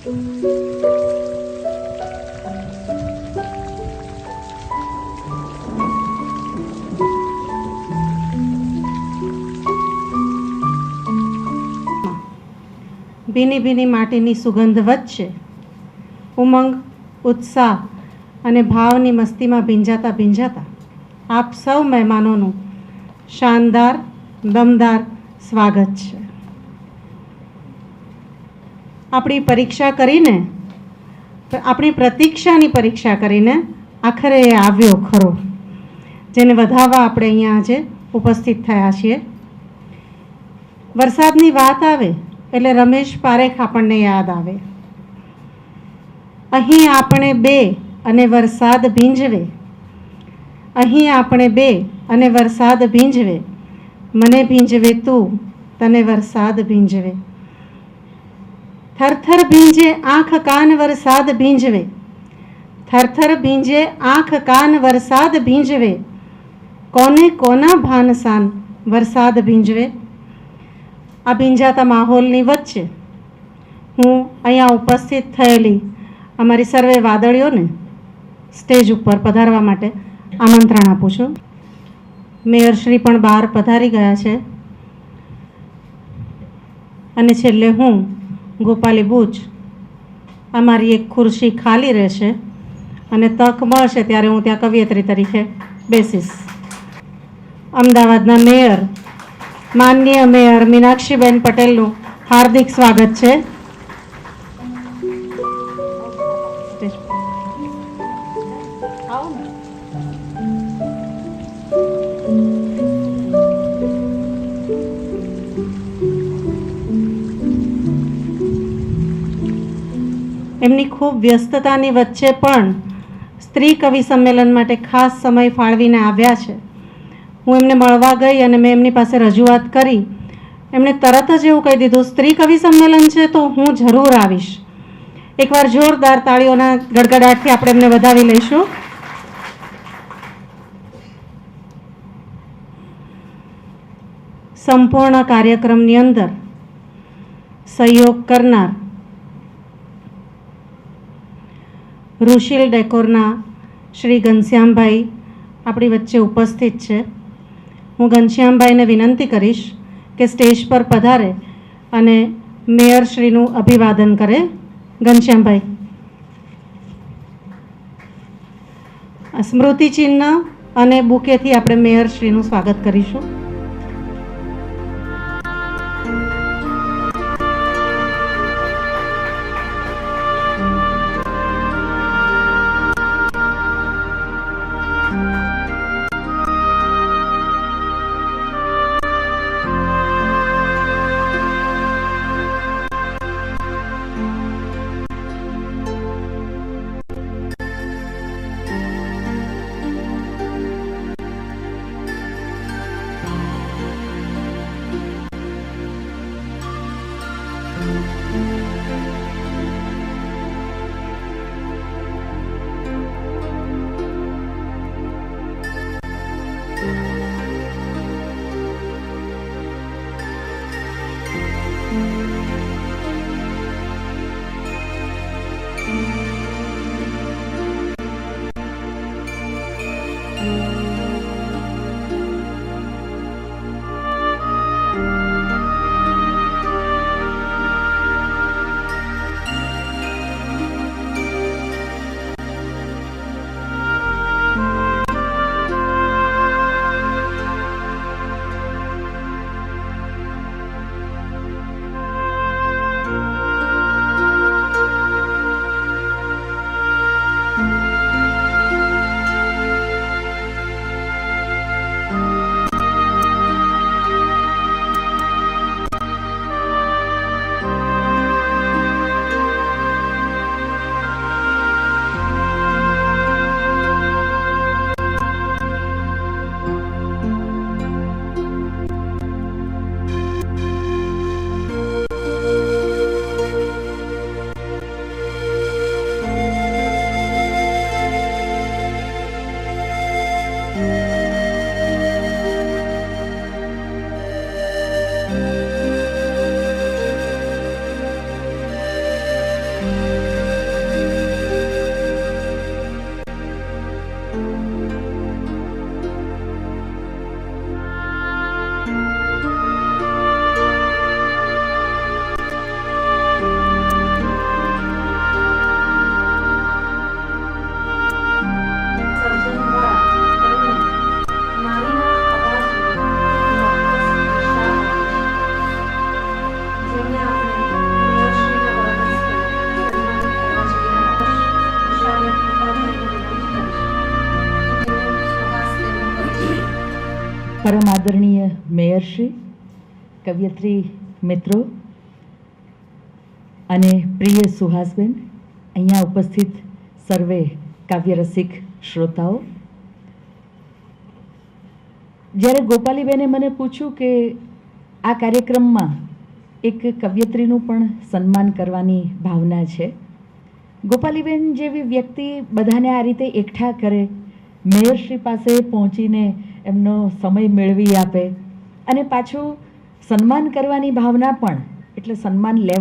ભીની ભીની માટીની સુગંધ વચ્ચે ઉમંગ, ઉત્સાહ અને ભાવની મસ્તીમાં ભીંજાતા ભીંજાતા આપ સૌ મહેમાનોનું શાનદાર દમદાર સ્વાગત છે. આપણી પરીક્ષા કરીને, આપણી પ્રતીક્ષાની પરીક્ષા કરીને આખરે એ આવ્યો ખરો, જેને વધાવવા આપણે અહીંયા આજે ઉપસ્થિત થયા છીએ. વરસાદની વાત આવે એટલે રમેશ પારેખ આપણને યાદ આવે. અહીં આપણે બે અને વરસાદ ભીંજવે, અહીં આપણે બે અને વરસાદ ભીંજવે, મને ભીંજવે તું, તને વરસાદ ભીંજવે. થરથર ભીંજે આંખ કાન વરસાદ ભીંજવે, થરથર ભીંજે આંખ કાન વરસાદ ભીંજવે, કોને કોના ભાનસાન વરસાદ ભીંજવે. આ ભીંજાતા માહોલની વચ્ચે હું અહીંયા ઉપસ્થિત થયેલી અમારી સર્વે વાદળીઓને સ્ટેજ ઉપર પધારવા માટે આમંત્રણ આપું છું. મેયરશ્રી પણ બહાર પધારી ગયા છે અને છેલ્લે હું ગોપાલી બુચ, અમારી એક ખુરશી ખાલી રહેશે અને તક મળશે ત્યારે હું ત્યાં કવિયત્રી તરીકે બેસીશ. અમદાવાદના મેયર માનનીય મેયર મીનાક્ષીબેન પટેલનું હાર્દિક સ્વાગત છે. એમની ખૂબ વ્યસ્તતાની વચ્ચે પણ સ્ત્રી કવિ સંમેલન માટે ખાસ સમય ફાળવીને આવ્યા છે. હું એમને મળવા ગઈ અને મેં એમની પાસે રજૂઆત કરી. એમણે તરત જ એવું કહી દીધું, સ્ત્રી કવિ સંમેલન છે તો હું જરૂર આવીશ. એકવાર જોરદાર તાળીઓના ગડગડાટથી આપણે એમને વધાવી લઈશું. સંપૂર્ણ કાર્યક્રમની અંદર સહયોગ કરનાર ઋષિલ ડેકોરના શ્રી ઘનશ્યામભાઈ આપણી વચ્ચે ઉપસ્થિત છે. હું ઘનશ્યામભાઈને વિનંતી કરીશ કે સ્ટેજ પર પધારે અને મેયરશ્રીનું અભિવાદન કરે. ઘનશ્યામભાઈ. સ્મૃતિચિહ્ન અને બુકેથી આપણે મેયરશ્રીનું સ્વાગત કરીશું. મેયરશ્રી, કવયત્રી મિત્રો અને પ્રિય સુહાસબેન, અહીંયા ઉપસ્થિત સર્વે કાવ્યરસિક શ્રોતાઓ, જ્યારે ગોપાલીબેને મને પૂછ્યું કે આ કાર્યક્રમમાં એક કવયત્રીનું પણ સન્માન કરવાની ભાવના છે. ગોપાલીબેન જેવી વ્યક્તિ બધાને આ રીતે એકઠા કરે, મેયરશ્રી પાસે પહોંચીને એમનો સમય મેળવી આપે અને પાછું સન્માન કરવાની ભાવના પણ, એટલે સન્માન લેવા